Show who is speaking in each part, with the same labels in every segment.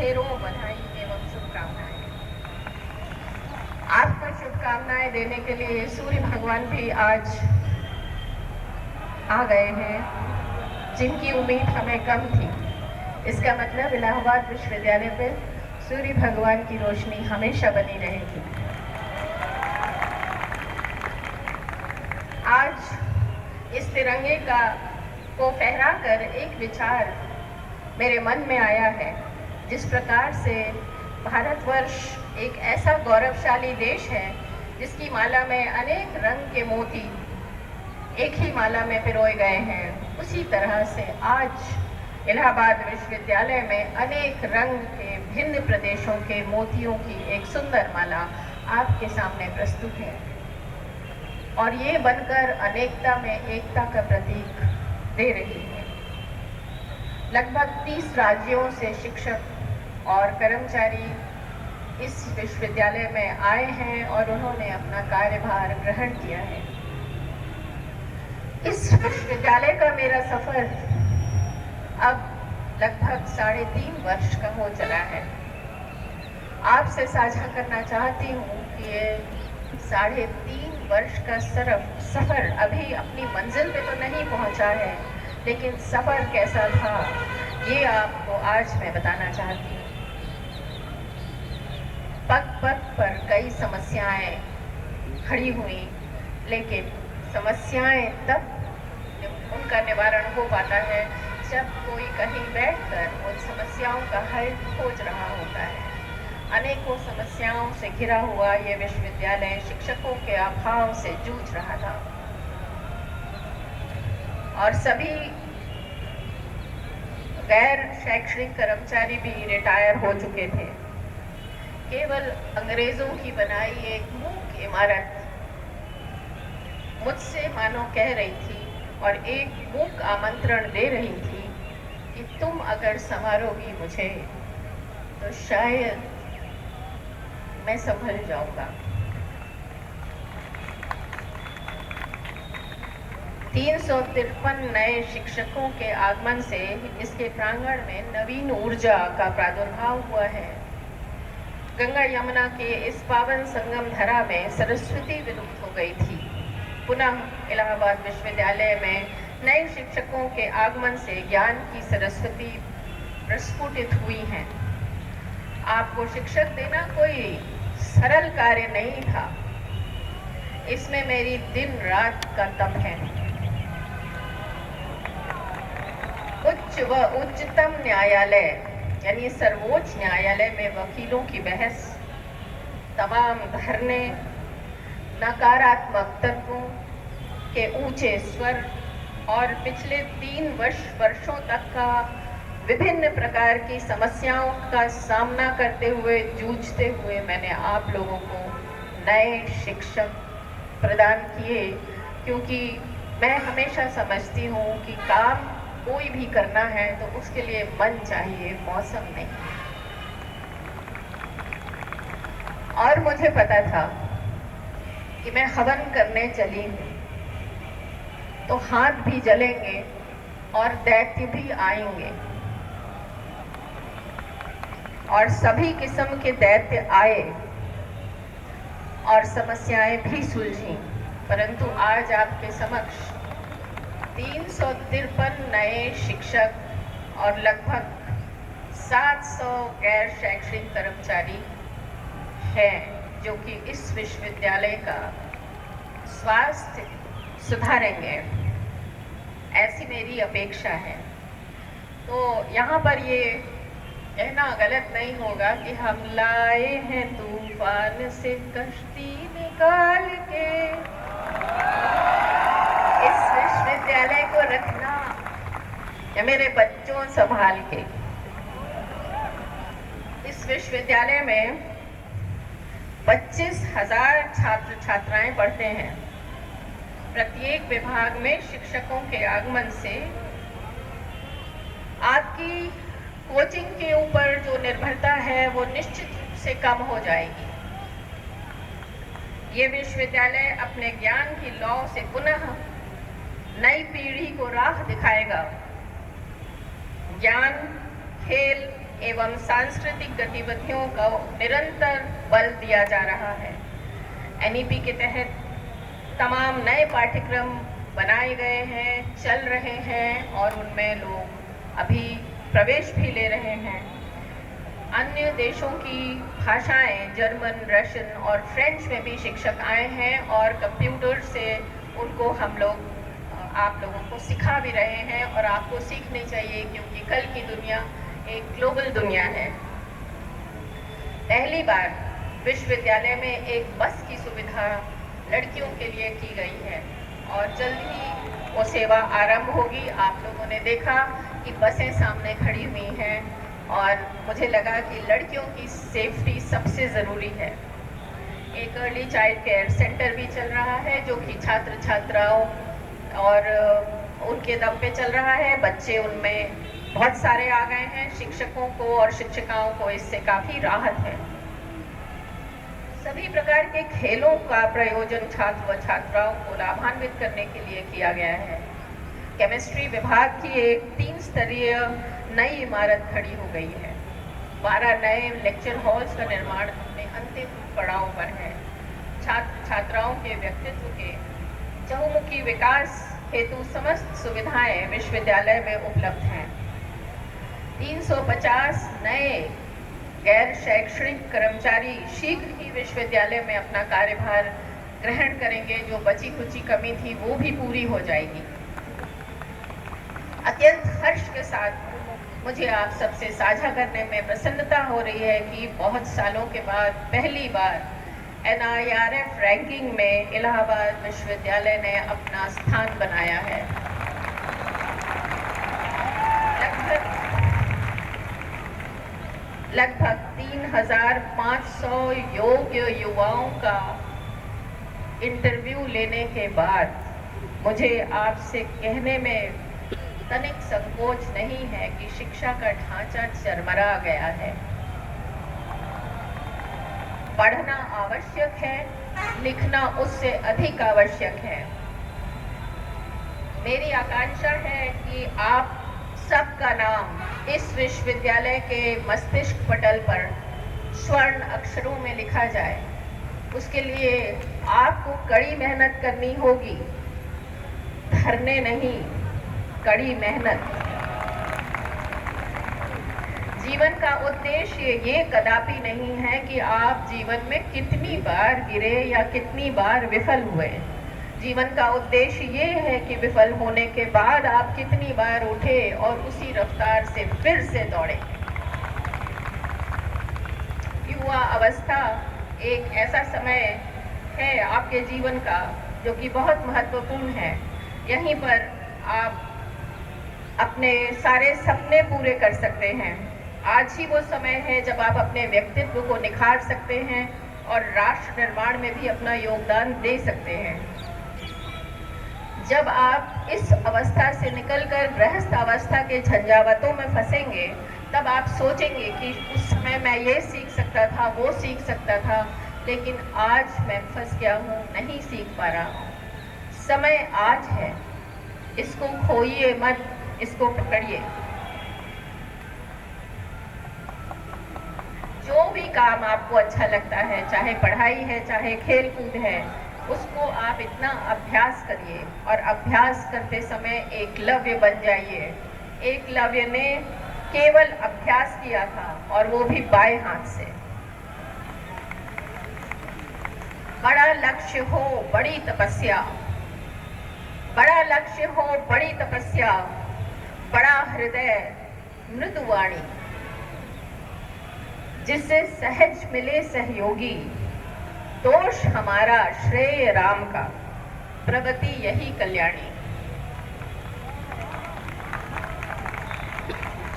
Speaker 1: ढेरों बधाई एवं शुभकामनाएं। आपको शुभकामनाएं देने के लिए सूर्य भगवान भी आज आ गए हैं, जिनकी उम्मीद हमें कम थी। इसका मतलब इलाहाबाद विश्वविद्यालय पे सूर्य भगवान की रोशनी हमेशा बनी रहेगी। आज इस तिरंगे को फहराकर एक विचार मेरे मन में आया है। जिस प्रकार से भारतवर्ष एक ऐसा गौरवशाली देश है जिसकी माला में अनेक रंग के मोती एक ही माला में पिरोए गए हैं, उसी तरह से आज इलाहाबाद विश्वविद्यालय में अनेक रंग के भिन्न प्रदेशों के मोतियों की एक सुंदर माला आपके सामने प्रस्तुत है और ये बनकर अनेकता में एकता का प्रतीक दे रही है। लगभग 30 राज्यों से शिक्षक और कर्मचारी इस विश्वविद्यालय में आए हैं और उन्होंने अपना कार्यभार ग्रहण किया है। इस विश्वविद्यालय का मेरा सफर अब लगभग 3.5 वर्ष का हो चला है। आपसे साझा करना चाहती हूँ कि ये 3.5 वर्ष का सफर अभी अपनी मंजिल पे तो नहीं पहुँचा है, लेकिन सफर कैसा था ये आपको आज मैं बताना चाहती हूँ। पग पग पर कई समस्याएं खड़ी हुई, लेकिन समस्याएं तब उनका निवारण हो पाता है जब कोई कहीं बैठकर उन समस्याओं का हल खोज रहा होता है। अनेकों समस्याओं से घिरा हुआ ये विश्वविद्यालय शिक्षकों के अभाव से जूझ रहा था और सभी गैर शैक्षणिक कर्मचारी भी रिटायर हो चुके थे। केवल अंग्रेजों की बनाई एक मूक इमारत मुझसे मानो कह रही थी और एक मूक आमंत्रण दे रही थी कि तुम अगर संवारोगी मुझे तो शायद मैं संभल जाऊंगा। 353 नए शिक्षकों के आगमन से इसके प्रांगण में नवीन ऊर्जा का प्रादुर्भाव हुआ है। गंगा यमुना के इस पावन संगम धरा में सरस्वती विलुप्त हो गई थी। पुनः इलाहाबाद विश्वविद्यालय में नए शिक्षकों के आगमन से ज्ञान की सरस्वती प्रस्फुटित हुई हैं। आपको शिक्षक देना कोई सरल कार्य नहीं था। इसमें मेरी दिन रात का तप है। उच्च व उच्चतम न्यायालय यानी सर्वोच्च न्यायालय में वकीलों की बहस, तमाम धरने, नकारात्मक तत्वों के ऊंचे स्वर और पिछले 3 वर्षों तक का विभिन्न प्रकार की समस्याओं का सामना करते हुए जूझते हुए मैंने आप लोगों को नए शिक्षक प्रदान किए, क्योंकि मैं हमेशा समझती हूँ कि काम कोई भी करना है तो उसके लिए मन चाहिए, मौसम नहीं। और मुझे पता था कि मैं हवन करने चली हूँ तो हाथ भी जलेंगे और दैत्य भी आएंगे और सभी किस्म के दैत्य आए और समस्याएं भी सुलझी। परंतु आज आपके समक्ष 353 नए शिक्षक और लगभग 700 गैर शैक्षणिक कर्मचारी हैं जो कि इस विश्वविद्यालय का स्वास्थ्य सुधारेंगे, ऐसी मेरी अपेक्षा है। तो यहाँ पर ये कहना गलत नहीं होगा कि हम लाए हैं तूफान से कश्ती निकाल के। इस विश्वविद्यालय को रखना या मेरे बच्चों संभाल के। इस विश्वविद्यालय में 25,000 छात्र छात्राएं पढ़ते हैं। प्रत्येक विभाग में शिक्षकों के आगमन से आपकी कोचिंग के ऊपर जो निर्भरता है वो निश्चित रूप से कम हो जाएगी। ये विश्वविद्यालय अपने ज्ञान की लौ से पुनः नई पीढ़ी को राह दिखाएगा। ज्ञान, खेल, एवं सांस्कृतिक गतिविधियों को निरंतर बल दिया जा रहा है। एनईपी के तहत तमाम नए पाठ्यक्रम बनाए गए हैं, चल रहे हैं और उनमें लोग अभी प्रवेश भी ले रहे हैं। अन्य देशों की भाषाएं जर्मन, रशियन और फ्रेंच में भी शिक्षक आए हैं और कंप्यूटर से उनको हम लोग आप लोगों को सिखा भी रहे हैं और आपको सीखनी चाहिए, क्योंकि कल की दुनिया एक ग्लोबल दुनिया है। पहली बार विश्वविद्यालय में एक बस की सुविधा लड़कियों के लिए की गई है और जल्द ही वो सेवा आरंभ होगी। आप लोगों ने देखा कि बसें सामने खड़ी हुई हैं और मुझे लगा कि लड़कियों की सेफ्टी सबसे ज़रूरी है। एक अर्ली चाइल्ड केयर सेंटर भी चल रहा है जो कि छात्र छात्राओं और उनके दम पे चल रहा है। बच्चे उनमें बहुत सारे आ गए हैं। शिक्षकों को और शिक्षिकाओं को इससे काफ़ी राहत है। सभी प्रकार के खेलों का प्रयोजन छात्र व छात्राओं को लाभान्वित करने के लिए किया गया है। केमिस्ट्री विभाग की एक 3 स्तरीय नई इमारत खड़ी हो गई है। 12 नए लेक्चर हॉल्स का निर्माण अपने अंतिम पड़ाव पर है। छात्र छात्राओं के व्यक्तित्व के चहुमुखी विकास हेतु समस्त सुविधाएं विश्वविद्यालय में उपलब्ध हैं। 350 नए गैर शैक्षणिक कर्मचारी शीघ्र ही विश्वविद्यालय में अपना कार्यभार ग्रहण करेंगे। जो बची खुची कमी थी वो भी पूरी हो जाएगी। अत्यंत हर्ष के साथ मुझे आप सबसे साझा करने में प्रसन्नता हो रही है कि बहुत सालों के बाद पहली बार NIRF रैंकिंग में इलाहाबाद विश्वविद्यालय ने अपना स्थान बनाया है। लगभग 3500 योग्य युवाओं का इंटरव्यू लेने के बाद मुझे आपसे कहने में तनिक संकोच नहीं है कि शिक्षा का ढांचा चरमरा गया है। पढ़ना आवश्यक है, लिखना उससे अधिक आवश्यक है। मेरी आकांक्षा है कि आप सबका नाम इस विश्वविद्यालय के मस्तिष्क पटल पर स्वर्ण अक्षरों में लिखा जाए। उसके लिए आपको कड़ी मेहनत करनी होगी, धरने नहीं, कड़ी मेहनत। जीवन का उद्देश्य ये कदापि नहीं है कि आप जीवन में कितनी बार गिरे या कितनी बार विफल हुए। जीवन का उद्देश्य ये है कि विफल होने के बाद आप कितनी बार उठे और उसी रफ्तार से फिर से दौड़े। युवा अवस्था एक ऐसा समय है आपके जीवन का जो कि बहुत महत्वपूर्ण है। यहीं पर आप अपने सारे सपने पूरे कर सकते हैं। आज ही वो समय है जब आप अपने व्यक्तित्व को निखार सकते हैं और राष्ट्र निर्माण में भी अपना योगदान दे सकते हैं। जब आप इस अवस्था से निकलकर गृहस्थ अवस्था के झंझावातों में फंसेंगे, तब आप सोचेंगे कि उस समय मैं ये सीख सकता था, वो सीख सकता था, लेकिन आज मैं फंस गया हूँ, नहीं सीख पा रहा हूँ। समय आज है, इसको खोइए मत, इसको पकड़िए। जो भी काम आपको अच्छा लगता है, चाहे पढ़ाई है, चाहे खेल कूद है, उसको आप इतना अभ्यास करिए और अभ्यास करते समय एकलव्य बन जाइए। एकलव्य ने केवल अभ्यास किया था और वो भी बाएं हाथ से। बड़ा लक्ष्य हो, बड़ी तपस्या, बड़ा लक्ष्य हो, बड़ी तपस्या, बड़ा हृदय, मृदुवाणी, जिससे सहज मिले सहयोगी, दोष हमारा श्रेय राम का, प्रगति यही कल्याणी।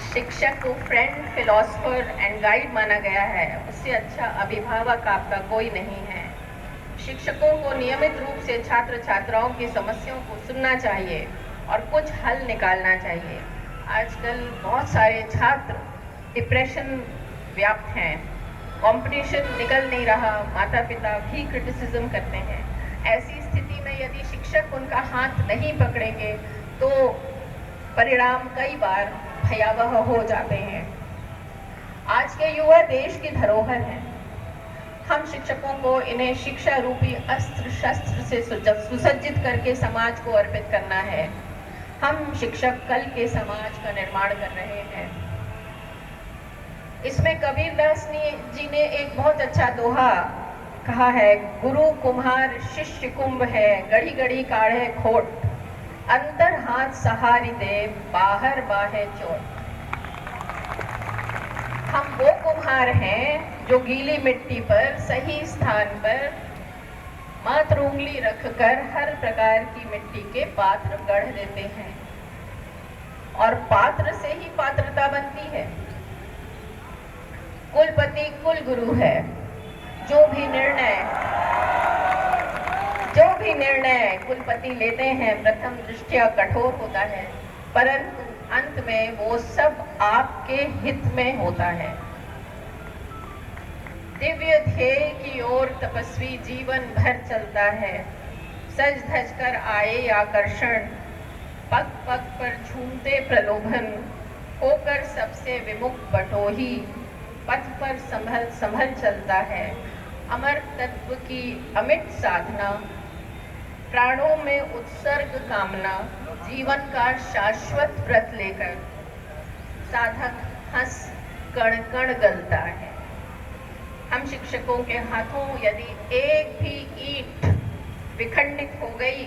Speaker 1: शिक्षक को फ्रेंड, फिलोसोफर एंड गाइड माना गया है। उससे अच्छा अभिभावक आपका कोई नहीं है। शिक्षकों को नियमित रूप से छात्र छात्राओं की समस्याओं को सुनना चाहिए और कुछ हल निकालना चाहिए। आजकल बहुत सारे छात्र डिप्रेशन व्याप्त हैं, कंपटीशन निकल नहीं रहा, माता पिता भी क्रिटिसिज्म करते हैं। ऐसी स्थिति में यदि शिक्षक उनका हाथ नहीं पकड़ेंगे तो परिणाम कई बार भयावह हो जाते हैं। आज के युवा देश की धरोहर हैं। हम शिक्षकों को इन्हें शिक्षा रूपी अस्त्र शस्त्र से सुसज्जित करके समाज को अर्पित करना है। हम शिक्षक कल के समाज का निर्माण कर रहे हैं। इसमें कबीरदास जी ने एक बहुत अच्छा दोहा कहा है, गुरु कुम्हार शिष्य कुंभ है, गढ़ी गढ़ी काढ़े खोट, अंतर हाथ सहारी दे, बाहर बाहे चोट। हम वो कुम्हार हैं जो गीली मिट्टी पर सही स्थान पर मात्र उंगली रखकर हर प्रकार की मिट्टी के पात्र गढ़ देते हैं, और पात्र से ही पात्रता बनती है। कुलपति कुल गुरु है। जो भी निर्णय कुलपति लेते हैं प्रथम दृष्टया कठोर होता है, परंतु अंत में वो सब आपके हित में होता है। दिव्य ध्येय की ओर तपस्वी जीवन भर चलता है। सज धज कर आए आकर्षण, पग पग पर झूमते प्रलोभन, होकर सबसे विमुख बटोही, पथ पर संभल संभल चलता है। अमर तत्व की अमिट साधना, प्राणों में उत्सर्ग कामना, जीवन का शाश्वत व्रत लेकर साधक हंस कण कण गलता है। हम शिक्षकों के हाथों यदि एक भी ईंट विखंडित हो गई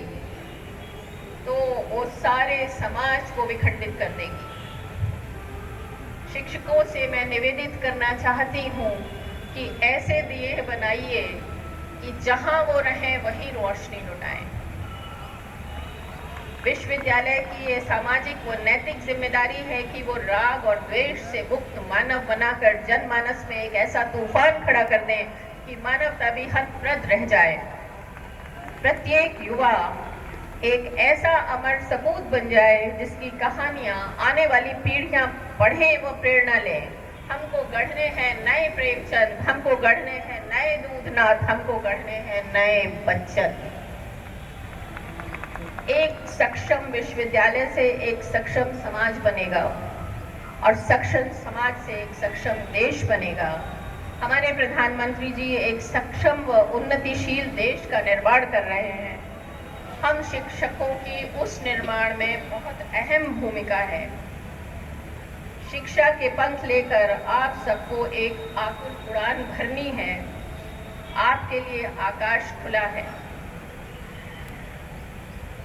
Speaker 1: तो वो सारे समाज को विखंडित कर देगी। शिक्षकों से मैं निवेदित करना चाहती हूँ कि ऐसे दिए बनाइए कि जहां वो रहें वहीं रोशनी लुटाएं। विश्वविद्यालय की ये सामाजिक व नैतिक जिम्मेदारी है कि वो राग और द्वेष से मुक्त मानव बनाकर जनमानस में एक ऐसा तूफान खड़ा कर दें कि मानवता भी हतप्रद रह जाए। प्रत्येक युवा एक ऐसा अमर सबूत बन जाए जिसकी कहानियां आने वाली पीढ़ियां पढ़ें व प्रेरणा लें। हमको गढ़ने हैं नए प्रेमचंद, हमको गढ़ने हैं नए दूधनाथ, हमको गढ़ने हैं नए बच्चन। एक सक्षम विश्वविद्यालय से एक सक्षम समाज बनेगा, और सक्षम समाज से एक सक्षम देश बनेगा। हमारे प्रधानमंत्री जी एक सक्षम व उन्नतिशील देश का निर्माण कर रहे हैं। हम शिक्षकों की उस निर्माण में बहुत अहम भूमिका है। शिक्षा के पंथ लेकर आप सबको एक आकुल उड़ान भरनी है। आपके लिए आकाश खुला है।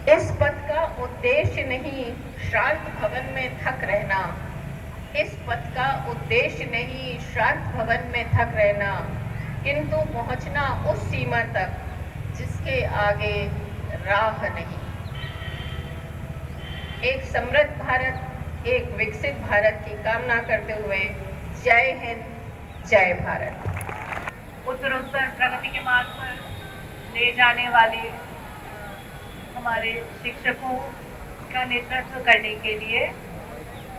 Speaker 1: इस पथ का उद्देश्य नहीं शांत भवन में थक रहना, इस पथ का उद्देश्य नहीं शांत भवन में थक रहना, किंतु पहुंचना उस सीमा तक जिसके आगे राह नहीं। एक समृद्ध भारत, एक विकसित भारत की कामना करते हुए जय हिंद, जय भारत।
Speaker 2: उत्तरोत्तर प्रगति के मार्ग पर ले जाने वाले हमारे शिक्षकों का नेतृत्व करने के लिए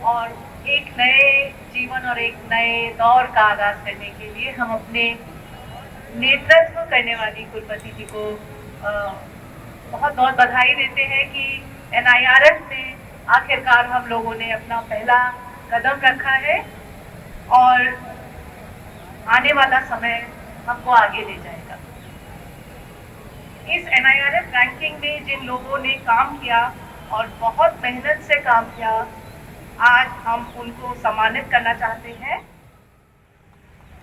Speaker 2: और एक नए जीवन और एक नए दौर का आगाज करने के लिए हम अपने नेतृत्व करने वाली कुलपति जी को बहुत बहुत बधाई देते हैं कि NIRF में आखिरकार हम लोगों ने अपना पहला कदम रखा है और आने वाला समय हमको आगे ले जाएगा। इस NIRF रैंकिंग में जिन लोगों ने काम किया और बहुत मेहनत से काम किया, आज हम उनको सम्मानित करना चाहते हैं।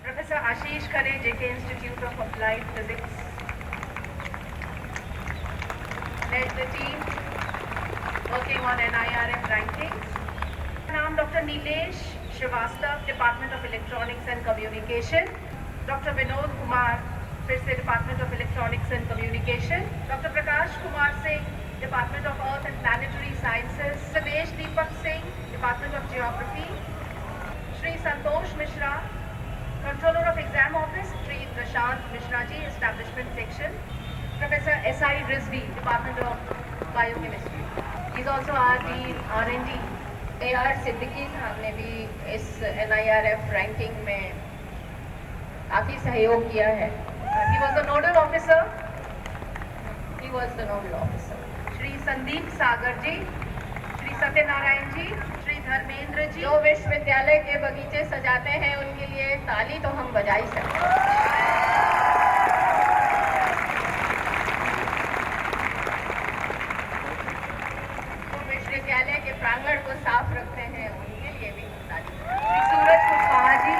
Speaker 2: Professor Ashish Khare, JK institute of applied physics, led the team working on NIRF rankings. नाम doctor Neelesh Srivastava, department of electronics and communication. Doctor Vinod Kumar, फिर से department of electronics and communication. Doctor Prakash Kumar Singh, department of earth and planetary sciences. Sudesh Deepak Singh, department of geography. Shri Santosh Mishra, controller of exam office, Shri Prashant Mishra ji, establishment section. Professor SI Rizvi, department of biochemistry, is also are dean R&D। AR Siddiqui साहब ने भी इस NIRF ranking में काफी सहयोग किया है। He was the nodal officer. He was the nodal officer. Shri Sandeep सागर जी, श्री सत्यनारायण जी, श्री धर्मेंद्र जी,
Speaker 1: जो विश्वविद्यालय के बगीचे सजाते हैं उनके लिए ताली तो हम बजा ही सकते हैं। जो विश्वविद्यालय के प्रांगण को साफ रखते हैं उनके लिए भी हम ताली बजाएं।
Speaker 2: श्री सूरज कुशवाहा जी,